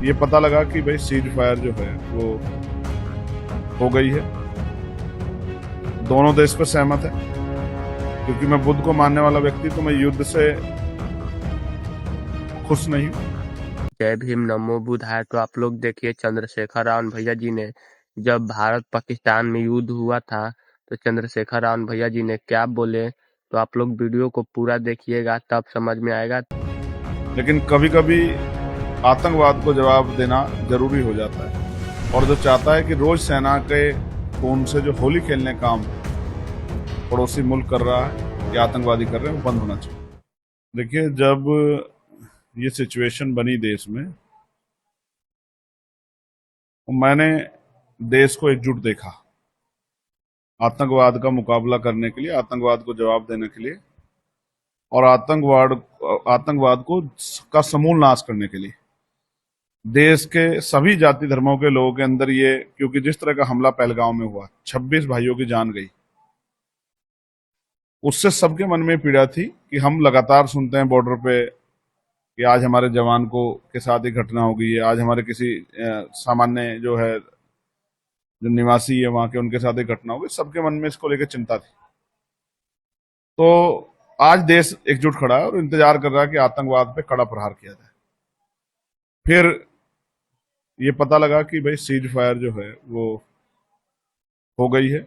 ये पता लगा कि भाई सीज फायर जो है वो हो गई है। दोनों देश पर सहमत है, क्योंकि मैं बुद्ध को मानने वाला व्यक्ति, तो मैं युद्ध से खुश नहीं हूँ। जय भीम नमो बुद्धाय। तो आप लोग देखिए, चंद्रशेखर रावण भैया जी ने जब भारत पाकिस्तान में युद्ध हुआ था तो चंद्रशेखर रावण भैया जी ने क्या बोले, तो आप लोग वीडियो को पूरा देखिएगा तब समझ में आएगा। लेकिन कभी कभी आतंकवाद को जवाब देना जरूरी हो जाता है, और जो चाहता है कि रोज सेना के खून से जो होली खेलने काम पड़ोसी मुल्क कर रहा है या आतंकवादी कर रहे हैं, वो बंद होना चाहिए। देखिए, जब ये सिचुएशन बनी देश में, तो मैंने देश को एकजुट देखा आतंकवाद का मुकाबला करने के लिए, आतंकवाद को जवाब देने के लिए, और आतंकवाद को का समूल नाश करने के लिए। देश के सभी जाति धर्मों के लोगों के अंदर ये, क्योंकि जिस तरह का हमला पहलगांव में हुआ, 26 भाइयों की जान गई, उससे सबके मन में पीड़ा थी कि हम लगातार सुनते हैं बॉर्डर पे कि आज हमारे जवान को के साथ ही घटना हो गई है, आज हमारे किसी सामान्य जो है, जो निवासी है वहां के, उनके साथ ही घटना हो गई। सबके मन में इसको लेकर चिंता थी। तो आज देश एकजुट खड़ा है और इंतजार कर रहा है कि आतंकवाद पे कड़ा प्रहार किया जाए। फिर ये पता लगा कि भाई सीज फायर जो है वो हो गई है।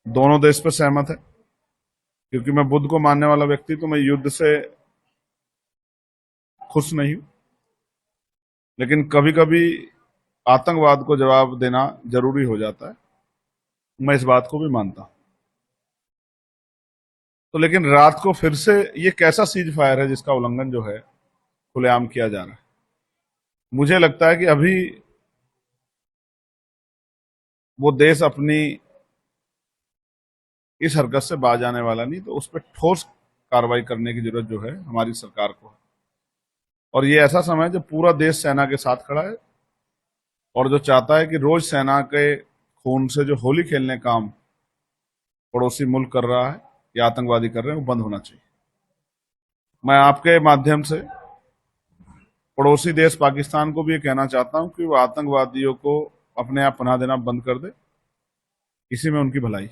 दोनों देश पर सहमत है, क्योंकि मैं बुद्ध को मानने वाला व्यक्ति, तो मैं युद्ध से खुश नहीं हूं। लेकिन कभी कभी आतंकवाद को जवाब देना जरूरी हो जाता है, मैं इस बात को भी मानता हूं। तो लेकिन रात को फिर से ये कैसा सीज फायर है जिसका उल्लंघन जो है खुलेआम किया जा रहा है। मुझे लगता है कि अभी वो देश अपनी इस हरकत से बाज आने वाला नहीं, तो उस पर ठोस कार्रवाई करने की जरूरत जो है हमारी सरकार को है। और ये ऐसा समय है जब पूरा देश सेना के साथ खड़ा है, और जो चाहता है कि रोज सेना के खून से जो होली खेलने काम पड़ोसी मुल्क कर रहा है या आतंकवादी कर रहे हैं, वो बंद होना चाहिए। मैं आपके माध्यम से पड़ोसी देश पाकिस्तान को भी ये कहना चाहता हूं कि वो आतंकवादियों को अपने आप पनाह देना बंद कर दे। इसी में उनकी भलाई,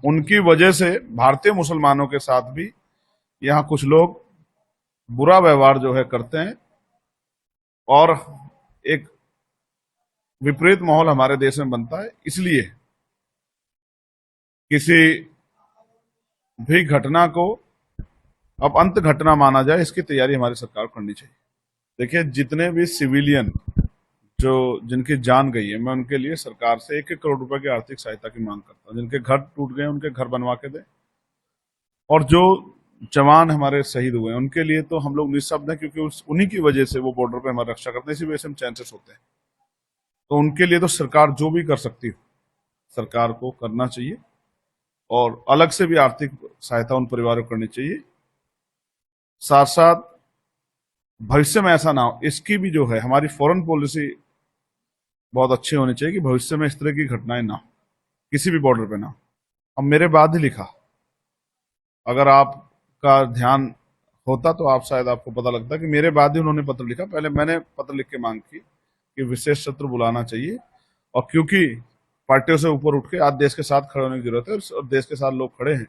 उनकी वजह से भारतीय मुसलमानों के साथ भी यहाँ कुछ लोग बुरा व्यवहार जो है करते हैं, और एक विपरीत माहौल हमारे देश में बनता है। इसलिए किसी भी घटना को अब अंत घटना माना जाए, इसकी तैयारी हमारी सरकार को करनी चाहिए। देखिए, जितने भी सिविलियन जो जिनकी जान गई है, मैं उनके लिए सरकार से 1-1 करोड़ रुपए की आर्थिक सहायता की मांग करता हूं। जिनके घर टूट गए उनके घर बनवा के दें, और जो जवान हमारे शहीद हुए हैं उनके लिए तो हम लोग निःशब्द हैं, क्योंकि उन्हीं की वजह से वो बॉर्डर पे हमारी रक्षा करते हैं, इसी वजह से हम चैन से सोते हैं। तो उनके लिए तो सरकार जो भी कर सकती हो, सरकार को करना चाहिए, और अलग से भी आर्थिक सहायता उन परिवारों को करनी चाहिए। साथ साथ भविष्य में ऐसा ना हो, इसकी भी जो है हमारी फॉरेन पॉलिसी बहुत अच्छी होनी चाहिए कि भविष्य में इस तरह की घटनाएं ना हो, किसी भी बॉर्डर पे ना हो। अब मेरे बाद ही लिखा, अगर आपका ध्यान होता तो आप शायद आपको पता लगता कि मेरे बाद ही उन्होंने पत्र लिखा। पहले मैंने पत्र लिख के मांग की कि विशेष सत्र बुलाना चाहिए, और क्योंकि पार्टियों से ऊपर उठ के आज देश के साथ खड़े होने की जरूरत है, और देश के साथ लोग खड़े हैं,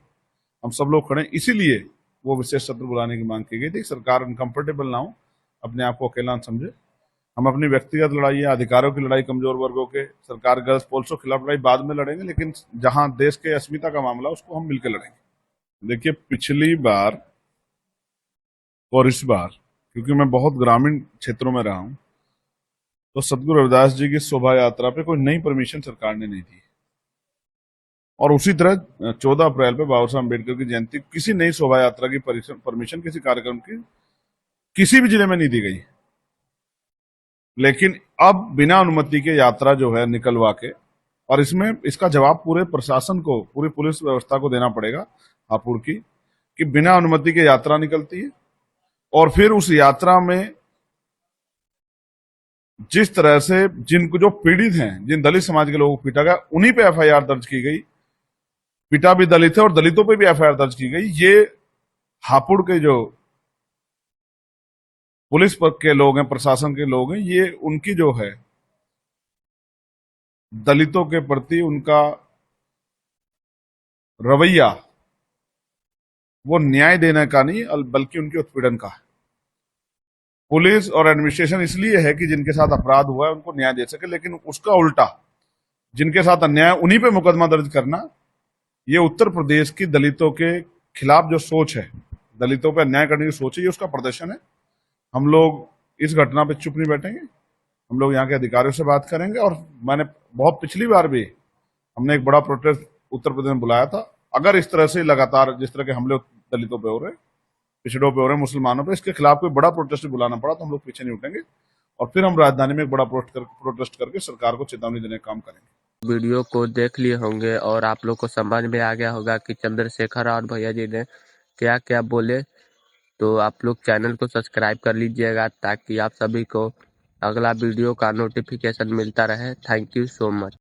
हम सब लोग खड़े हैं, इसीलिए वो विशेष सत्र बुलाने की मांग की गई थी। सरकार अनकंफर्टेबल ना हो, अपने आप को अकेला न समझे। हम अपनी व्यक्तिगत लड़ाई या अधिकारों की लड़ाई, कमजोर वर्गों के, सरकार गर्ल्स पॉल्सो खिलाफ लड़ाई बाद में लड़ेंगे, लेकिन जहां देश के अस्मिता का मामला उसको हम मिलकर लड़ेंगे। देखिए, पिछली बार और इस बार, क्योंकि मैं बहुत ग्रामीण क्षेत्रों में रहा हूं, तो सदगुरु रविदास जी की शोभा यात्रा पे कोई नई परमिशन सरकार ने नहीं दी, और उसी तरह 14 अप्रैल पे बाबा साहब अम्बेडकर की जयंती, किसी नई शोभा यात्रा की परमिशन किसी कार्यक्रम की किसी भी जिले में नहीं दी गई। लेकिन अब बिना अनुमति के यात्रा जो है निकलवा के, और इसमें इसका जवाब पूरे प्रशासन को, पूरी पुलिस व्यवस्था को देना पड़ेगा हापुड़ की, कि बिना अनुमति के यात्रा निकलती है, और फिर उस यात्रा में जिस तरह से जिनको जो पीड़ित हैं, जिन दलित समाज के लोगों को पीटा गया, उन्हीं पे एफआईआर दर्ज की गई। पिता भी दलित है और दलितों पे भी एफआईआर दर्ज की गई। ये हापुड़ के जो पुलिस के लोग हैं, प्रशासन के लोग हैं, ये उनकी जो है दलितों के प्रति उनका रवैया वो न्याय देने का नहीं बल्कि उनके उत्पीड़न का है। पुलिस और एडमिनिस्ट्रेशन इसलिए है कि जिनके साथ अपराध हुआ है उनको न्याय दे सके, लेकिन उसका उल्टा जिनके साथ अन्याय उन्हीं पे मुकदमा दर्ज करना, ये उत्तर प्रदेश की दलितों के खिलाफ जो सोच है, दलितों पे अन्याय करने की सोच है, ये उसका प्रदर्शन है। हम लोग इस घटना पे चुप नहीं बैठेंगे, हम लोग यहाँ के अधिकारियों से बात करेंगे। और मैंने बहुत पिछली बार भी हमने एक बड़ा प्रोटेस्ट उत्तर प्रदेश में बुलाया था। अगर इस तरह से लगातार जिस तरह के हमले दलितों पे हो रहे हैं, पिछड़ों पे हो रहे हैं, मुसलमानों पे, इसके खिलाफ कोई बड़ा प्रोटेस्ट बुलाना पड़ा तो हम लोग पीछे नहीं उठेंगे और फिर हम राजधानी में एक बड़ा प्रोटेस्ट करके सरकार को चेतावनी देने का काम करेंगे। वीडियो को देख लिए होंगे और आप लोग को समझ में आ गया होगा कि चंद्रशेखर और भैया जी ने क्या क्या बोले। तो आप लोग चैनल को सब्सक्राइब कर लीजिएगा ताकि आप सभी को अगला वीडियो का नोटिफिकेशन मिलता रहे। Thank you so much.